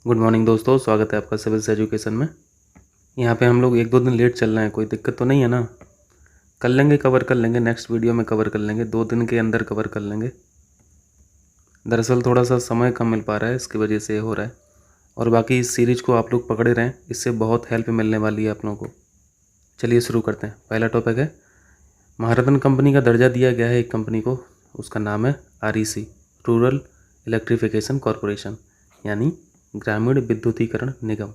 Good morning दोस्तों, स्वागत है आपका सिविल्स एजुकेशन में। यहाँ पे हम लोग 1-2 दिन लेट चल रहे हैं, कोई दिक्कत तो नहीं है ना? कर लेंगे, कवर कर लेंगे, नेक्स्ट वीडियो में कवर कर लेंगे, 2 दिन के अंदर कवर कर लेंगे। दरअसल थोड़ा सा समय कम मिल पा रहा है, इसकी वजह से हो रहा है। और बाकी इस सीरीज को आप लोग पकड़े रहें, इससे बहुत हेल्प मिलने वाली है आप लोगों को। चलिए शुरू करते हैं। पहला टॉपिक है, महारत्न कंपनी का दर्जा दिया गया है एक कंपनी को, उसका नाम है REC, रूरल इलेक्ट्रिफिकेशन कॉरपोरेशन, यानी ग्रामीण विद्युतीकरण निगम।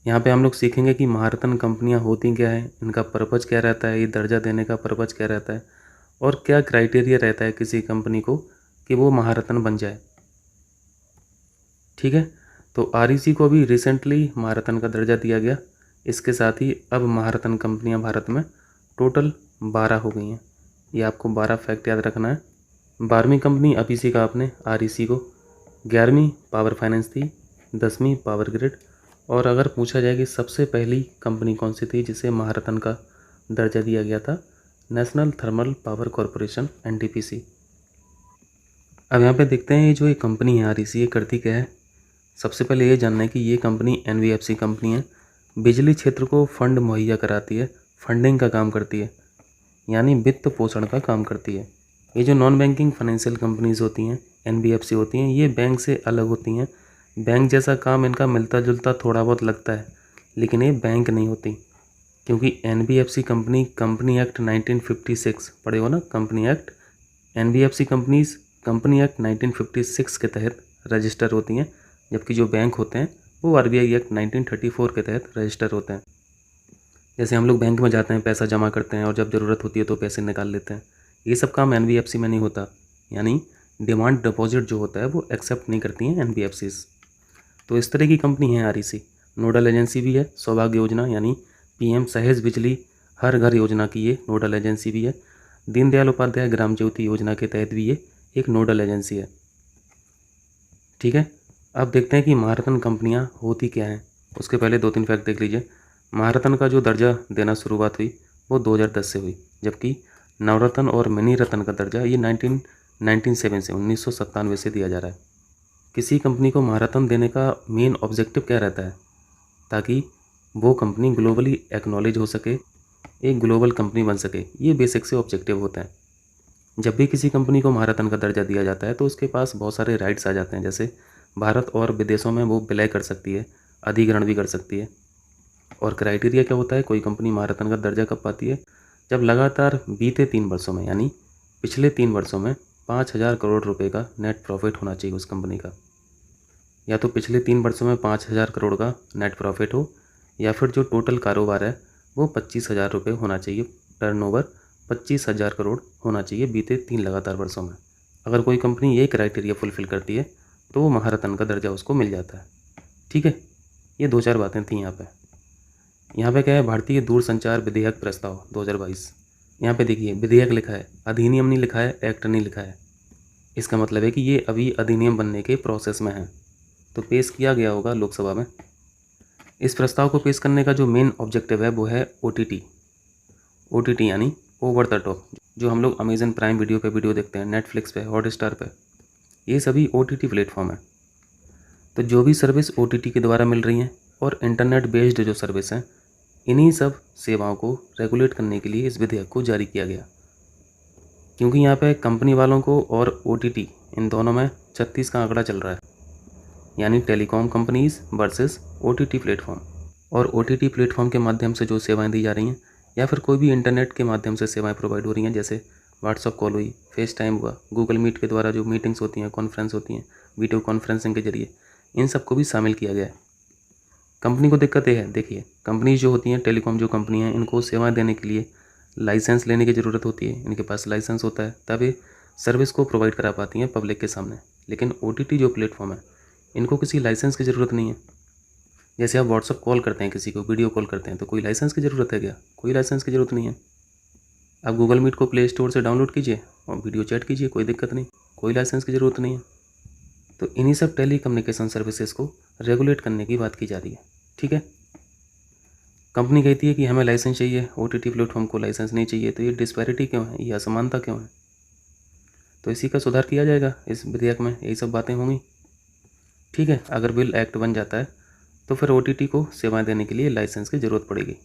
यहाँ पे हम लोग सीखेंगे कि महारत्न कंपनियाँ होती क्या हैं, इनका पर्पज़ क्या रहता है, ये दर्जा देने का पर्पज़ क्या रहता है, और क्या क्राइटेरिया रहता है किसी कंपनी को कि वो महारत्न बन जाए। ठीक है, तो REC को भी रिसेंटली महारत्न का दर्जा दिया गया। इसके साथ ही अब महारत्न कंपनियाँ भारत में टोटल 12 हो गई हैं। ये आपको 12 फैक्ट याद रखना है। 12वीं कंपनी अभी सीखा आपने REC को, 11वीं पावर फाइनेंस थी, 10वीं पावर ग्रिड, और अगर पूछा जाए कि सबसे पहली कंपनी कौन सी थी जिसे महारत्न का दर्जा दिया गया था, national thermal power corporation NTPC। अब यहाँ पे देखते हैं ये जो ये कंपनी है REC, ये करती क्या है। सबसे पहले ये जानना है कि ये कंपनी NBFC कंपनी है, बिजली क्षेत्र को फंड मुहैया कराती है, फंडिंग का काम करती है, यानी वित्त पोषण का काम करती है। ये जो नॉन बैंकिंग फाइनेंशियल कंपनीज़ होती हैं, NBFC होती हैं, ये बैंक से अलग होती हैं। बैंक जैसा काम इनका मिलता जुलता थोड़ा बहुत लगता है, लेकिन ये बैंक नहीं होती, क्योंकि NBFC कंपनी एक्ट 1956 पढ़े हो ना, company act. NBFC companies company act 1956 के तहत रजिस्टर होती हैं, जबकि जो बैंक होते हैं वो RBI एक्ट 1934 के तहत रजिस्टर होते हैं। जैसे हम लोग बैंक में जाते हैं, पैसा जमा करते हैं और जब ज़रूरत होती है तो पैसे निकाल लेते हैं, ये सब काम NBFC में नहीं होता। यानी डिमांड डिपॉजिट जो होता है वो एक्सेप्ट नहीं करती हैं NBFCs। तो इस तरह की कंपनी है REC। नोडल एजेंसी भी है, सौभाग्य योजना यानी PM सहेज बिजली हर घर योजना की ये नोडल एजेंसी भी है। दीनदयाल उपाध्याय ग्राम ज्योति योजना के तहत भी ये एक नोडल एजेंसी है। ठीक है, अब देखते हैं कि महारत्न कंपनियां होती क्या हैं। उसके पहले 2-3 फैक्ट देख लीजिए। महारत्न का जो दर्जा देना शुरुआत हुई वो 2010 से हुई, जबकि नवरत्न और मिनी रत्न का दर्जा ये 1997 से दिया जा रहा है। किसी कंपनी को महारत्न देने का मेन ऑब्जेक्टिव क्या रहता है, ताकि वो कंपनी ग्लोबली एक्नॉलेज हो सके, एक ग्लोबल कंपनी बन सके। ये बेसिक से ऑब्जेक्टिव होता है। जब भी किसी कंपनी को महारत्न का दर्जा दिया जाता है तो उसके पास बहुत सारे राइट्स आ जाते हैं, जैसे भारत और विदेशों में वो विलय कर सकती है, अधिग्रहण भी कर सकती है। और क्राइटेरिया क्या होता है, कोई कंपनी महारत्न का दर्जा कब पाती है, जब लगातार बीते 3 वर्षों में, यानी पिछले 3 वर्षों में 5,000 करोड़ रुपए का नेट प्रॉफिट होना चाहिए उस कंपनी का। या तो पिछले 3 वर्षों में 5,000 करोड़ का नेट प्रॉफिट हो, या फिर जो टोटल कारोबार है वो 25,000 रुपये होना चाहिए। टर्नओवर 25,000 करोड़ होना चाहिए बीते 3 लगातार वर्षों में। अगर कोई कंपनी ये क्राइटेरिया फुलफ़िल करती है तो वो महारत्न का दर्जा उसको मिल जाता है। ठीक है, ये 2-4 बातें थी यहाँ पे क्या है, भारतीय दूरसंचार विधेयक प्रस्ताव 2022। यहाँ पे देखिए विधेयक लिखा है, अधिनियम नहीं लिखा है, एक्ट नहीं लिखा है। इसका मतलब है कि ये अभी अधिनियम बनने के प्रोसेस में है, तो पेश किया गया होगा लोकसभा में। इस प्रस्ताव को पेश करने का जो मेन ऑब्जेक्टिव है वो है OTT यानी ओवर द टॉप, जो हम लोग अमेजन प्राइम वीडियो पे वीडियो देखते हैं, नेटफ्लिक्स पे, हॉटस्टार पे, ये सभी OTT प्लेटफॉर्म है। तो जो भी सर्विस OTT के द्वारा मिल रही हैं और इंटरनेट बेस्ड जो सर्विस हैं, इन्हीं सब सेवाओं को रेगुलेट करने के लिए इस विधेयक को जारी किया गया। क्योंकि यहाँ पे कंपनी वालों को और OTT इन दोनों में 36 का आंकड़ा चल रहा है, यानी telecom companies versus OTT platform. और OTT प्लेटफॉर्म के माध्यम से जो सेवाएं दी जा रही हैं, या फिर कोई भी इंटरनेट के माध्यम से सेवाएं प्रोवाइड हो रही हैं, जैसे व्हाट्सअप कॉल हुई, फेस टाइम हुआ, गूगल मीट के द्वारा जो मीटिंग्स होती हैं, कॉन्फ्रेंस होती हैं, वीडियो कॉन्फ्रेंसिंग के जरिए, इन सबको भी शामिल किया गया है। कंपनी को दिक्कत ये है, देखिए कंपनीज जो होती हैं, टेलीकॉम जो कंपनी हैं, इनको सेवाएं देने के लिए लाइसेंस लेने की ज़रूरत होती है। इनके पास लाइसेंस होता है, तब ये सर्विस को प्रोवाइड करा पाती हैं पब्लिक के सामने। लेकिन OTT जो प्लेटफॉर्म है, इनको किसी लाइसेंस की ज़रूरत नहीं है। जैसे आप व्हाट्सअप कॉल करते हैं, किसी को वीडियो कॉल करते हैं, तो कोई लाइसेंस की ज़रूरत है क्या? कोई लाइसेंस की ज़रूरत नहीं है। आप गूगल मीट को प्ले स्टोर से डाउनलोड कीजिए और वीडियो चैट कीजिए, कोई दिक्कत नहीं, कोई लाइसेंस की ज़रूरत नहीं है। तो इन्हीं सब टेली कम्युनिकेशन सर्विसेज को रेगुलेट करने की बात की जा रही है। ठीक है, कंपनी कहती है कि हमें लाइसेंस चाहिए, OTT प्लेटफॉर्म को लाइसेंस नहीं चाहिए, तो ये डिस्पैरिटी क्यों है, ये असमानता क्यों है? तो इसी का सुधार किया जाएगा इस विधेयक में, यही सब बातें होंगी। ठीक है, अगर बिल एक्ट बन जाता है तो फिर OTT को सेवाएं देने के लिए लाइसेंस की ज़रूरत पड़ेगी।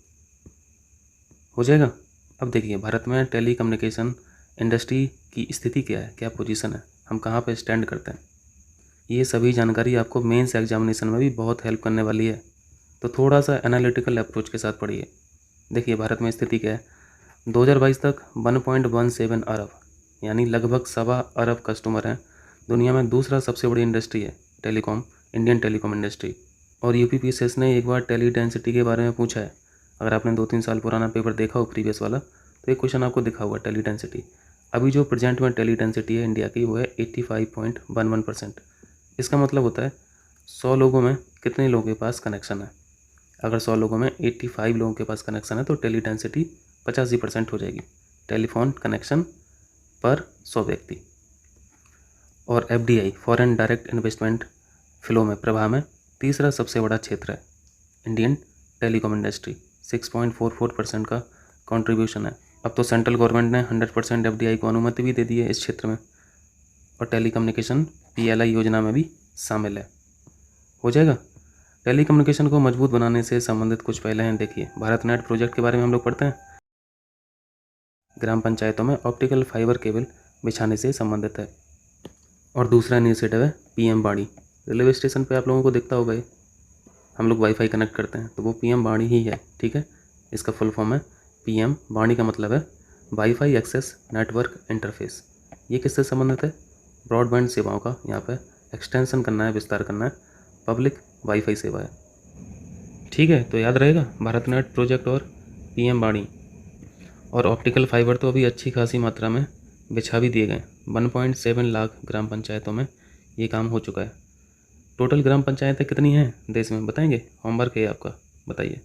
हो जाएगा। अब देखिए भारत में टेलीकम्युनिकेशन इंडस्ट्री की स्थिति क्या है, क्या पोजीशन है, हम कहाँ पे स्टैंड करते हैं, ये सभी जानकारी आपको मेंस एग्जामिनेशन में भी बहुत हेल्प करने वाली है। तो थोड़ा सा एनालिटिकल अप्रोच के साथ पढ़िए। देखिए भारत में स्थिति क्या है, 2022 तक 1.17 अरब यानी लगभग 1.25 अरब कस्टमर हैं। दुनिया में दूसरा सबसे बड़ी इंडस्ट्री है टेलीकॉम, इंडियन टेलीकॉम इंडस्ट्री। और यूपीपीसीएस ने एक बार टेली डेंसिटी के बारे में पूछा है। अगर आपने 2-3 साल पुराना पेपर देखा हो प्रीवियस वाला, तो एक क्वेश्चन आपको दिखा हुआ टेली डेंसिटी। अभी जो प्रेजेंट में टेली डेंसिटी है इंडिया की, वो है 85.11%। इसका मतलब होता है 100 लोगों में कितने लोगों के पास कनेक्शन है। अगर 100 लोगों में 85 लोगों के पास कनेक्शन है तो टेली डेंसिटी 85% हो जाएगी, टेलीफोन कनेक्शन पर 100 व्यक्ति। और FDI foreign direct investment flow में प्रवाह में तीसरा सबसे बड़ा क्षेत्र है इंडियन टेलीकॉम इंडस्ट्री, 6.44% का कंट्रीब्यूशन है। अब तो सेंट्रल गवर्नमेंट ने 100% FDI को अनुमति भी दे दी है इस क्षेत्र में, और टेलीकम्युनिकेशन PLI योजना में भी शामिल है। हो जाएगा। टेलीकम्युनिकेशन को मजबूत बनाने से संबंधित कुछ पहले हैं। देखिए भारत नेट प्रोजेक्ट के बारे में हम लोग पढ़ते हैं। ग्राम पंचायतों में ऑप्टिकल फाइबर केबल बिछाने से संबंधित है। और दूसरा इनिशिएटिव है PM बाड़ी। रेलवे स्टेशन पे आप लोगों को दिखता होगा, हम लोग वाईफाई कनेक्ट करते हैं तो वो PM बाड़ी ही है। ठीक है, इसका फुल फॉर्म है PM बाड़ी, का मतलब है वाईफाई एक्सेस नेटवर्क इंटरफेस। ये किससे संबंधित है, ब्रॉडबैंड सेवाओं का यहाँ पे एक्सटेंशन करना है, विस्तार करना है, पब्लिक वाईफाई सेवा है। ठीक है, तो याद रहेगा भारत नेट प्रोजेक्ट और PM बाड़ी। और ऑप्टिकल फाइबर तो अभी अच्छी खासी मात्रा में बिछा भी दिए गए। 1.7 लाख ग्राम पंचायतों में ये काम हो चुका है। टोटल ग्राम पंचायतें कितनी हैं देश में, बताएंगे, होमवर्क है आपका, बताइए।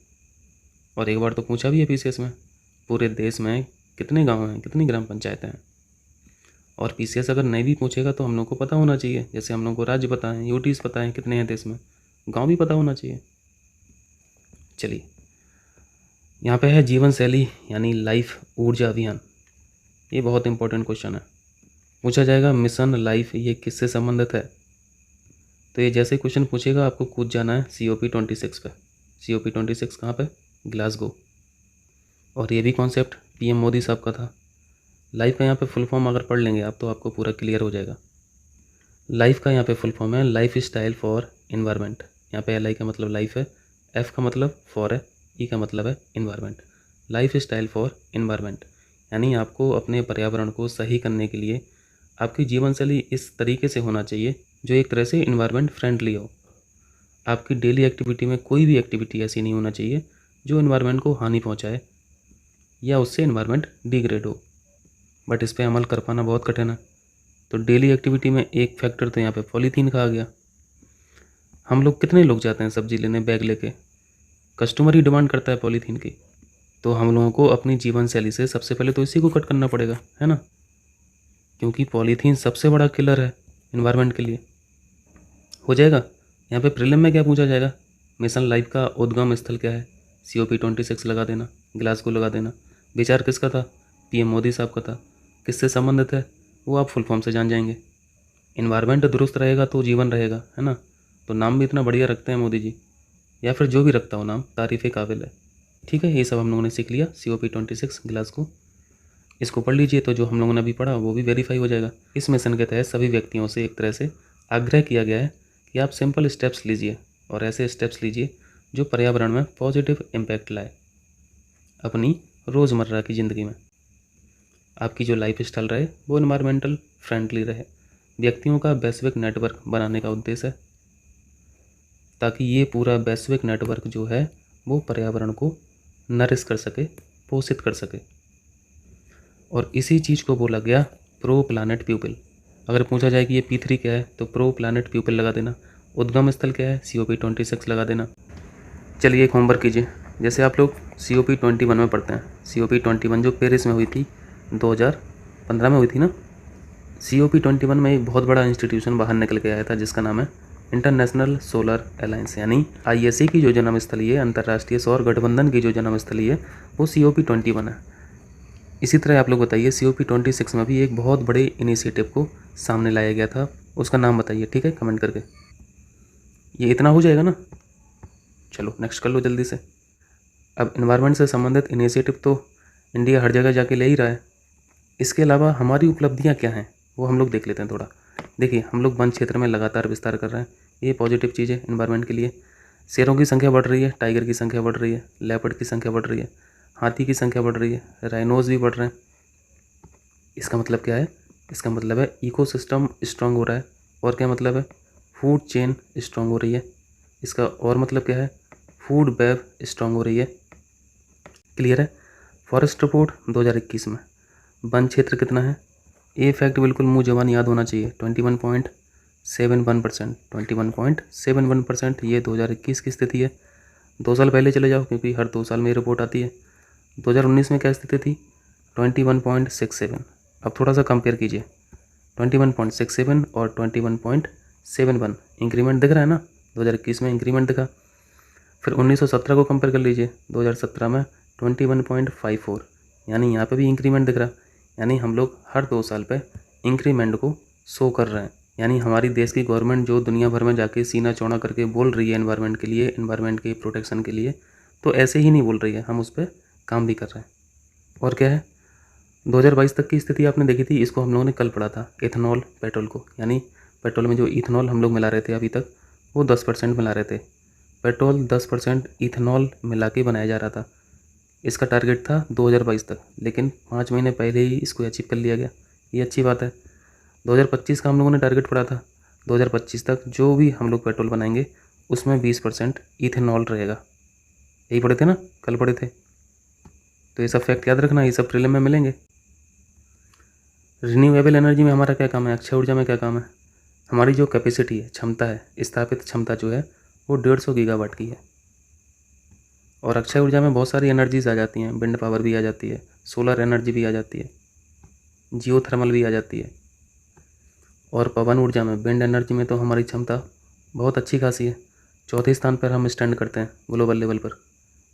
और एक बार तो पूछा भी है PCS में, पूरे देश में कितने गांव हैं, कितनी ग्राम पंचायतें हैं। और PCS अगर नहीं भी पूछेगा तो हम लोग को पता होना चाहिए, जैसे हम लोग को राज्य पता है, UTs पता है कितने हैं देश में, गांव भी पता होना चाहिए। चलिए, यहाँ पे है जीवन शैली यानी लाइफ ऊर्जा अभियान। ये बहुत इंपॉर्टेंट क्वेश्चन है, पूछा जाएगा मिशन लाइफ ये किससे संबंधित है। तो ये जैसे क्वेश्चन पूछेगा आपको कूद जाना है COP26 पे। COP26 कहाँ पे, ग्लासगो। और ये भी कॉन्सेप्ट PM मोदी साहब का था। लाइफ का यहाँ पे फुल फॉर्म अगर पढ़ लेंगे आप तो आपको पूरा क्लियर हो जाएगा। लाइफ का यहाँ पे फुल फॉर्म है लाइफ स्टाइल फॉर इन्वायरमेंट। यहाँ पे LI का मतलब लाइफ है, F का मतलब फॉर है, E का मतलब है environment. Life style for environment यानी आपको अपने पर्यावरण को सही करने के लिए आपकी जीवन शैली इस तरीके से होना चाहिए जो एक तरह से इन्वायरमेंट फ्रेंडली हो। आपकी डेली एक्टिविटी में कोई भी एक्टिविटी ऐसी नहीं होना चाहिए जो इन्वायरमेंट को हानि पहुंचाए या उससे इन्वायरमेंट डिग्रेड हो। बट इस पर अमल कर पाना बहुत कठिन है। तो डेली एक्टिविटी में एक फैक्टर तो यहाँ पे पॉलीथीन का आ गया। हम लोग कितने लोग जाते हैं सब्जी लेने बैग लेके, कस्टमर ही डिमांड करता है पॉलीथीन की। तो हम लोगों को अपनी जीवन शैली से सबसे पहले तो इसी को कट करना पड़ेगा, है ना, क्योंकि पॉलीथीन सबसे बड़ा किलर है इन्वायरमेंट के लिए। हो जाएगा। यहाँ पे प्रीलिम में क्या पूछा जाएगा, मिशन लाइफ का उद्गम स्थल क्या है, COP26 लगा देना, ग्लासगो लगा देना। विचार किसका था, PM मोदी साहब का था। किससे संबंधित है वो आप फुल फॉर्म से जान जाएंगे। इन्वायरमेंट दुरुस्त रहेगा तो जीवन रहेगा, है ना। तो नाम भी इतना बढ़िया रखते हैं मोदी जी, या फिर जो भी रखता हो नाम तारीफ़ काबिल है। ठीक है, ये सब हम लोगों ने सीख लिया COP26 ग्लासगो। इसको पढ़ लीजिए तो जो हम लोगों ने अभी पढ़ा वो भी वेरीफाई हो जाएगा। इस मिशन के तहत सभी व्यक्तियों से एक तरह से आग्रह किया गया है कि आप सिंपल स्टेप्स लीजिए और ऐसे स्टेप्स लीजिए जो पर्यावरण में पॉजिटिव इम्पैक्ट लाए अपनी रोज़मर्रा की ज़िंदगी में। आपकी जो लाइफ स्टाइल रहे वो इन्वायरमेंटल फ्रेंडली रहे। व्यक्तियों का वैश्विक नेटवर्क बनाने का उद्देश्य है ताकि ये पूरा वैश्विक नेटवर्क जो है वो पर्यावरण को नरिश कर सके, पोषित कर सके। और इसी चीज़ को बोला गया प्रो प्लानेट प्यूपिल। अगर पूछा जाए कि ये P3 क्या है तो प्रो प्लानेट प्यूपिल लगा देना। उद्गम स्थल क्या है, COP26 लगा देना। चलिए एक होमवर्क कीजिए। जैसे आप लोग COP21 में पढ़ते हैं, COP21 जो पेरिस में हुई थी 2015 में हुई थी ना। COP21 में एक बहुत बड़ा इंस्टीट्यूशन बाहर निकल के आया था जिसका नाम है इंटरनेशनल सोलर अलायंस यानी ISA की जो जन्मस्थली है, अंतर्राष्ट्रीय सौर गठबंधन की जो जन्मस्थली है वो COP21 है। इसी तरह आप लोग बताइए COP26 में भी एक बहुत बड़े इनिशिएटिव को सामने लाया गया था, उसका नाम बताइए, ठीक है, कमेंट करके। ये इतना हो जाएगा ना। चलो नेक्स्ट कर लो जल्दी से। अब इन्वायरमेंट से संबंधित इनिशिएटिव तो इंडिया हर जगह जाके ले ही रहा है। इसके अलावा हमारी उपलब्धियां क्या हैं वो हम लोग देख लेते हैं थोड़ा। देखिए, हम लोग वन क्षेत्र में लगातार विस्तार कर रहे हैं, ये पॉजिटिव चीज़ है इन्वायरमेंट के लिए। शेरों की संख्या बढ़ रही है, टाइगर की संख्या बढ़ रही है, लेपर्ड की संख्या बढ़ रही है, हाथी की संख्या बढ़ रही है, राइनोज भी बढ़ रहे हैं। इसका मतलब क्या है? इसका मतलब है इकोसिस्टम स्ट्रांग हो रहा है। और क्या मतलब है? फूड चेन स्ट्रांग हो रही है। इसका और मतलब क्या है? फूड वेब स्ट्रांग हो रही है। क्लियर है? फॉरेस्ट रिपोर्ट 2021 में वन क्षेत्र कितना है? ये फैक्ट बिल्कुल मुँह जबान याद होना चाहिए। 21.71%। 21.71%। ये 2021 की स्थिति है। 2 साल पहले चले जाओ, क्योंकि हर 2 साल में रिपोर्ट आती है। 2019 में क्या स्थिति थी? 21.67। अब थोड़ा सा कंपेयर कीजिए, 21.67 और 21.71। इंक्रीमेंट दिख रहा है ना? 2021 में इंक्रीमेंट दिखा। फिर 1917 को कंपेयर कर लीजिए, 2017 में 21.54, यानी यहाँ पे भी इंक्रीमेंट दिख रहा। यानी हम लोग हर 2 साल पे इंक्रीमेंट को शो कर रहे हैं। यानी हमारी देश की गवर्नमेंट जो दुनिया भर में जाके सीना चौड़ा करके बोल रही है एनवायरनमेंट के लिए, एनवायरनमेंट के प्रोटेक्शन के लिए, तो ऐसे ही नहीं बोल रही है, हम उस पर काम भी कर रहे हैं। और क्या है? 2022 तक की स्थिति आपने देखी थी, इसको हम लोगों ने कल पढ़ा था, इथेनॉल पेट्रोल को। यानी पेट्रोल में जो इथेनॉल हम लोग मिला रहे थे अभी तक, वो 10% मिला रहे थे। पेट्रोल 10% इथेनॉल मिला के बनाया जा रहा था। इसका टारगेट था 2022 तक, लेकिन 5 महीने पहले ही इसको अचीव कर लिया गया। ये अच्छी बात है। 2025 का हम लोगों ने टारगेट पढ़ा था, 2025 तक जो भी हम लोग पेट्रोल बनाएंगे उसमें 20% इथेनॉल रहेगा। यही पढ़े थे ना, कल पढ़े थे। तो ये सब फैक्ट याद रखना, ये सब प्रीलिम में मिलेंगे। रिन्यूएबल एनर्जी में हमारा क्या काम है? अक्षय ऊर्जा में क्या काम है? हमारी जो कैपेसिटी है, क्षमता है, स्थापित क्षमता जो है वो 150 गीगावाट की है। और अक्षय ऊर्जा में बहुत सारी एनर्जीज आ जाती हैं, विंड पावर भी आ जाती है, सोलर एनर्जी भी आ जाती है, जियो थर्मल भी आ जाती है। और पवन ऊर्जा में, विंड एनर्जी में तो हमारी क्षमता बहुत अच्छी खासी है। 4थे स्थान पर हम स्टैंड करते हैं ग्लोबल लेवल पर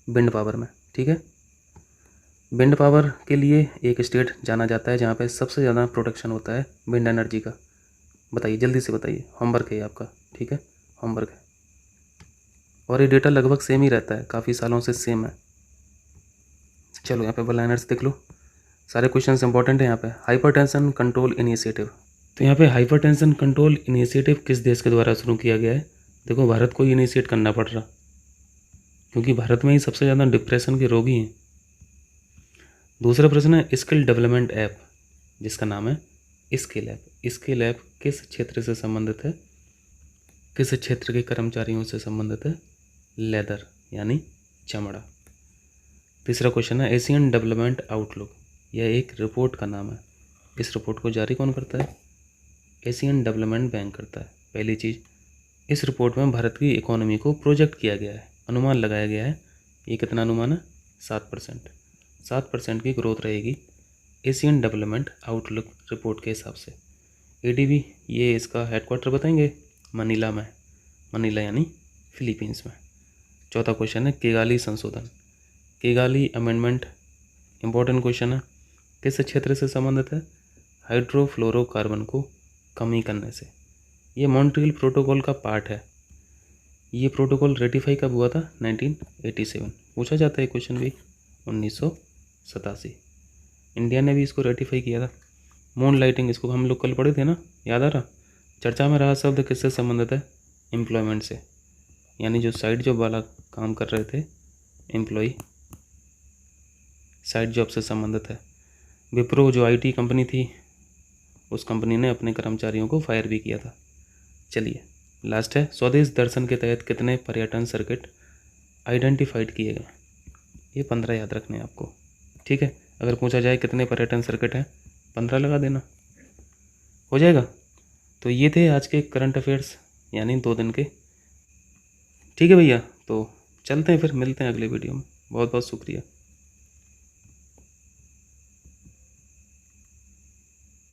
विंड पावर में। ठीक है, विंड पावर के लिए एक स्टेट जाना जाता है जहाँ पे सबसे ज़्यादा प्रोडक्शन होता है विंड एनर्जी का। बताइए, जल्दी से बताइए, होमवर्क है आपका। ठीक है, होमवर्क है। और ये डेटा लगभग सेम ही रहता है, काफ़ी सालों से सेम है। चलो यहाँ पे वन लाइनर्स देख लो, सारे क्वेश्चंस इंपॉर्टेंट है यहाँ पे। हाइपरटेंशन कंट्रोल इनिशिएटिव, तो यहाँ पे हाइपरटेंशन कंट्रोल इनिशिएटिव किस देश के द्वारा शुरू किया गया है? देखो, भारत को इनिशिएट करना पड़ रहा, क्योंकि भारत में ही सबसे ज़्यादा डिप्रेशन के रोगी हैं। दूसरा प्रश्न है स्किल डेवलपमेंट ऐप, जिसका नाम है स्किल ऐप। स्किल ऐप किस क्षेत्र से संबंधित है? किस क्षेत्र के कर्मचारियों से संबंधित है? लेदर यानी चमड़ा। तीसरा क्वेश्चन है एशियन डेवलपमेंट आउटलुक, यह एक रिपोर्ट का नाम है। इस रिपोर्ट को जारी कौन करता है? एशियन डेवलपमेंट बैंक करता है। पहली चीज़, इस रिपोर्ट में भारत की इकोनॉमी को प्रोजेक्ट किया गया है, अनुमान लगाया गया है। ये कितना अनुमान है? 7%। 7% की ग्रोथ रहेगी एशियन डेवलपमेंट आउटलुक रिपोर्ट के हिसाब से। एडीबी, ये इसका हेडक्वार्टर बताएंगे, मनीला में। मनीला यानी फिलीपींस में। चौथा क्वेश्चन है किगाली संशोधन, किगाली अमेंडमेंट, इंपॉर्टेंट क्वेश्चन है। किस क्षेत्र से संबंधित है? हाइड्रोफ्लोरोकार्बन को कमी करने से। ये मॉन्ट्रियल प्रोटोकॉल का पार्ट है। ये प्रोटोकॉल रेटिफाई कब हुआ था? 1987। पूछा जाता है क्वेश्चन भी, 1987 इंडिया ने भी इसको रेटिफाई किया था। मून लाइटिंग, इसको हम लोग कल पढ़े थे ना, याद आ रहा? चर्चा में रहा शब्द किससे संबंधित है? एम्प्लॉयमेंट से, यानी जो साइड जॉब वाला काम कर रहे थे एम्प्लॉय, साइड जॉब से संबंधित है। विप्रो जो आईटी कंपनी थी, उस कंपनी ने अपने कर्मचारियों को फायर भी किया था। चलिए लास्ट है, स्वदेश दर्शन के तहत कितने पर्यटन सर्किट आइडेंटिफाइड किए गए? ये 15 याद रखने हैं आपको। ठीक है, अगर पूछा जाए कितने पर्यटन सर्किट हैं, 15 लगा देना, हो जाएगा। तो ये थे आज के करंट अफेयर्स, यानी 2 दिन के। ठीक है भैया, तो चलते हैं फिर, मिलते हैं अगले वीडियो में। बहुत बहुत शुक्रिया।